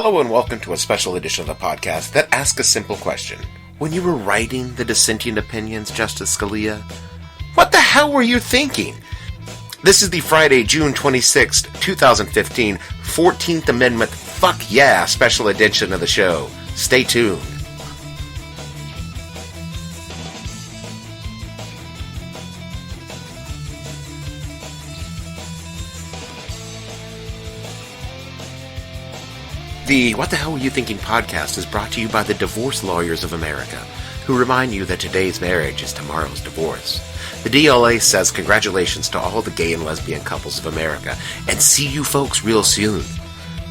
Hello and welcome to a special edition of the podcast that asks a simple question. When you were writing the dissenting opinions, Justice Scalia, what the hell were you thinking? This is the Friday, June 26th, 2015, 14th Amendment Fuck Yeah special edition of the show. Stay tuned. The What the Hell Were You Thinking podcast is brought to you by the Divorce Lawyers of America, who remind you that today's marriage is tomorrow's divorce. The DLA says congratulations to all the gay and lesbian couples of America, and see you folks real soon.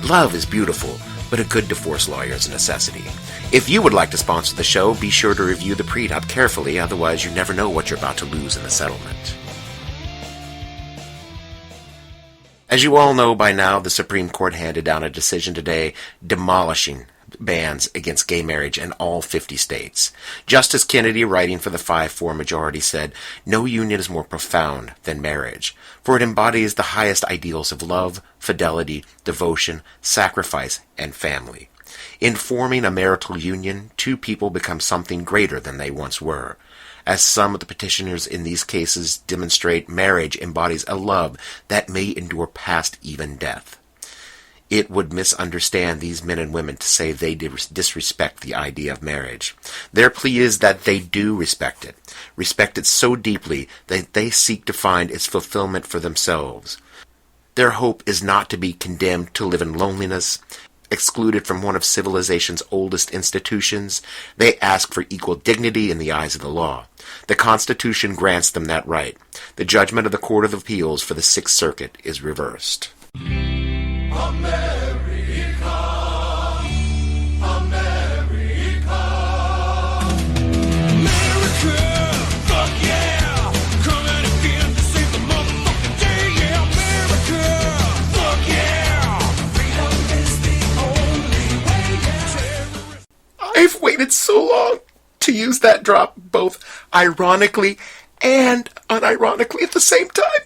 Love is beautiful, but a good divorce lawyer is a necessity. If you would like to sponsor the show, be sure to review the prenup carefully, otherwise you never know what you're about to lose in the settlement. As you all know by now, the Supreme Court handed down a decision today demolishing bans against gay marriage in all 50 states. Justice Kennedy, writing for the 5-4 majority, said, "No union is more profound than marriage, for it embodies the highest ideals of love, fidelity, devotion, sacrifice, and family. In forming a marital union, two people become something greater than they once were. As some of the petitioners in these cases demonstrate, marriage embodies a love that may endure past even death. It would misunderstand these men and women to say they disrespect the idea of marriage. Their plea is that they do respect it so deeply that they seek to find its fulfillment for themselves. Their hope is not to be condemned to live in loneliness, excluded from one of civilization's oldest institutions. They ask for equal dignity in the eyes of the law. The Constitution grants them that right. The judgment of the Court of Appeals for the Sixth Circuit is reversed." America, America, America, fuck yeah, coming again to save the motherfucking day, yeah, America, fuck yeah, freedom is the only way, yeah. I've waited so long to use that drop, both ironically and unironically at the same time.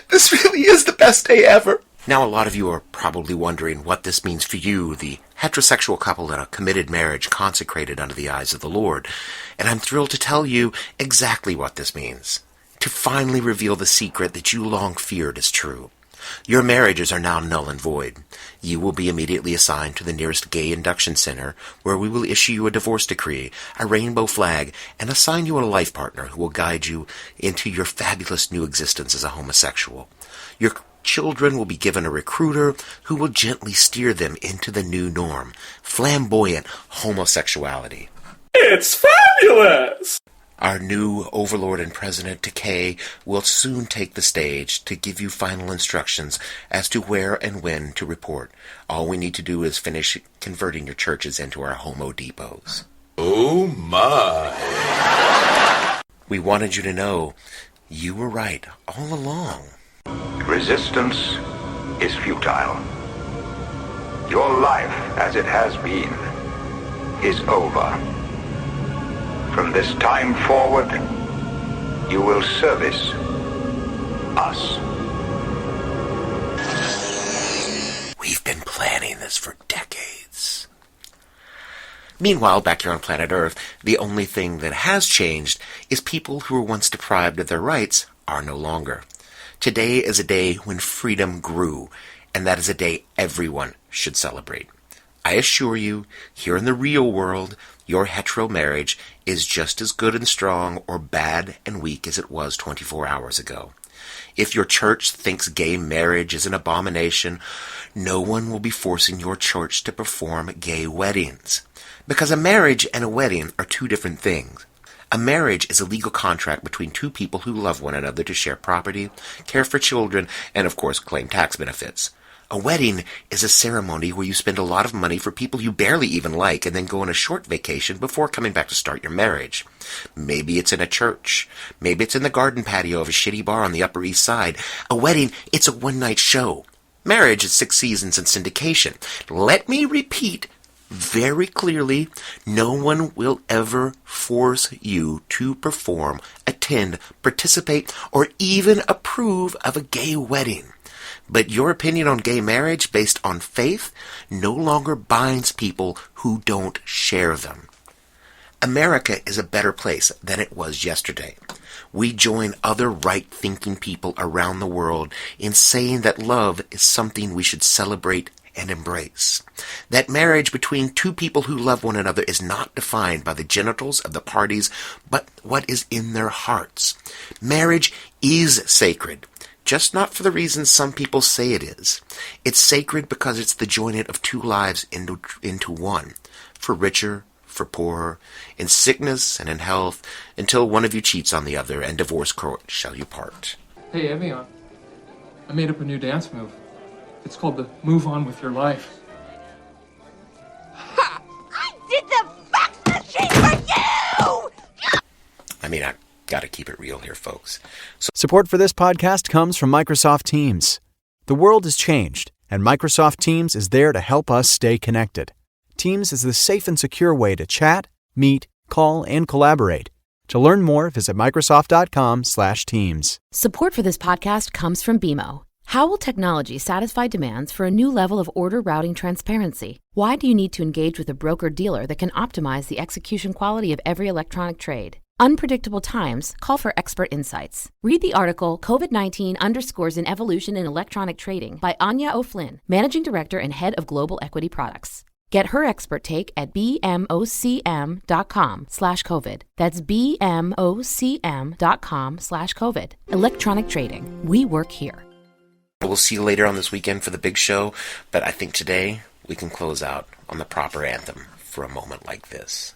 This really is the best day ever. Now, a lot of you are probably wondering what this means for you, the heterosexual couple in a committed marriage consecrated under the eyes of the Lord. And I'm thrilled to tell you exactly what this means. To finally reveal the secret that you long feared is true. Your marriages are now null and void. You will be immediately assigned to the nearest gay induction center, where we will issue you a divorce decree, a rainbow flag, and assign you a life partner who will guide you into your fabulous new existence as a homosexual. Your children will be given a recruiter who will gently steer them into the new norm, flamboyant homosexuality. It's fabulous! Our new overlord and president, Takei, will soon take the stage to give you final instructions as to where and when to report. All we need to do is finish converting your churches into our homo depots. Oh my! We wanted you to know you were right all along. Resistance is futile. Your life, as it has been, is over. From this time forward, you will service us. We've been planning this for decades. Meanwhile, back here on planet Earth, the only thing that has changed is people who were once deprived of their rights are no longer. Today is a day when freedom grew, and that is a day everyone should celebrate. I assure you, here in the real world, your hetero marriage is just as good and strong or bad and weak as it was 24 hours ago. If your church thinks gay marriage is an abomination, no one will be forcing your church to perform gay weddings. Because a marriage and a wedding are two different things. A marriage is a legal contract between two people who love one another to share property, care for children, and of course claim tax benefits. A wedding is a ceremony where you spend a lot of money for people you barely even like and then go on a short vacation before coming back to start your marriage. Maybe it's in a church. Maybe it's in the garden patio of a shitty bar on the Upper East Side. A wedding, it's a one-night show. Marriage is 6 seasons in syndication. Let me repeat very clearly, no one will ever force you to perform, attend, participate, or even approve of a gay wedding. But your opinion on gay marriage based on faith no longer binds people who don't share them. America is a better place than it was yesterday. We join other right-thinking people around the world in saying that love is something we should celebrate and embrace. That marriage between two people who love one another is not defined by the genitals of the parties, but what is in their hearts. Marriage is sacred, just not for the reasons some people say it is. It's sacred because it's the joining of two lives into one, for richer, for poorer, in sickness and in health, until one of you cheats on the other, and divorce court shall you part. Hey, Evian, I made up a new dance move. It's called the Move On With Your Life. Ha! I did the fax machine for you! I mean, I gotta keep it real here, folks. So Support for this podcast comes from Microsoft Teams. The world has changed, and Microsoft Teams is there to help us stay connected. Teams is the safe and secure way to chat, meet, call, and collaborate. To learn more, visit Microsoft.com/Teams. Support for this podcast comes from BMO. How will technology satisfy demands for a new level of order routing transparency? Why do you need to engage with a broker-dealer that can optimize the execution quality of every electronic trade? Unpredictable times call for expert insights. Read the article COVID-19 Underscores an Evolution in Electronic Trading by Anya O'Flynn, Managing Director and Head of Global Equity Products. Get her expert take at bmocm.com/COVID. That's bmocm.com/COVID. Electronic trading. We work here. we'll see you later on this weekend for the big show, but I think today we can close out on the proper anthem for a moment like this.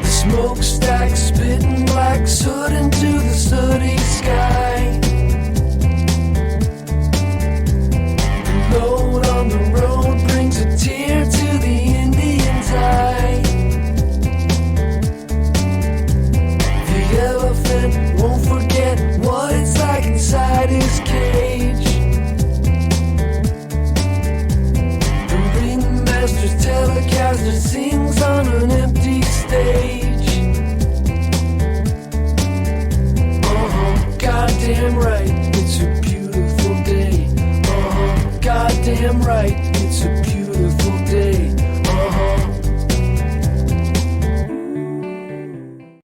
Smokestack spitting black soot into the sooty sky. The load on the road brings a tear to the Indian's eye. The elephant